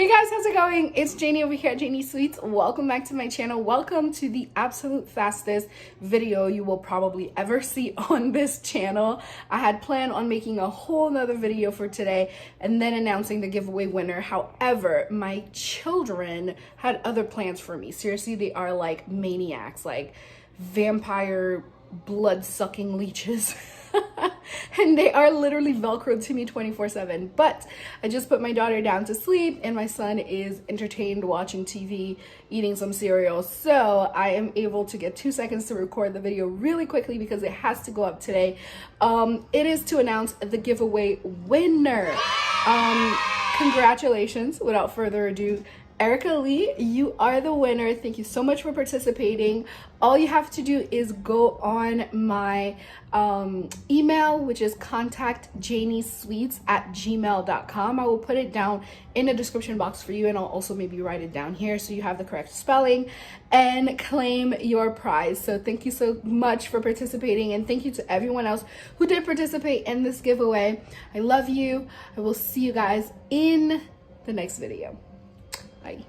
Hey guys, how's it going? It's Janie over here at JaniesSweets. Welcome back to my channel. Welcome to the absolute fastest video you will probably ever see on this channel. I had planned on making a whole nother video for today and then announcing the giveaway winner. However, my children had other plans for me. Seriously, they are like maniacs, like vampire blood-sucking leeches. And they are literally velcroed to me 24/7. But I just put my daughter down to sleep and my son is entertained watching TV, eating some cereal. So I am able to get 2 seconds to record the video really quickly because it has to go up today. It is to announce the giveaway winner. Congratulations, without further ado, Erica Lee, you are the winner. Thank you so much for participating. All you have to do is go on my email, which is ContactJaniesSweets@gmail.com. I will put it down in the description box for you, and I'll also maybe write it down here so you have the correct spelling, and claim your prize. So thank you so much for participating, and thank you to everyone else who did participate in this giveaway. I love you. I will see you guys in the next video. Bye.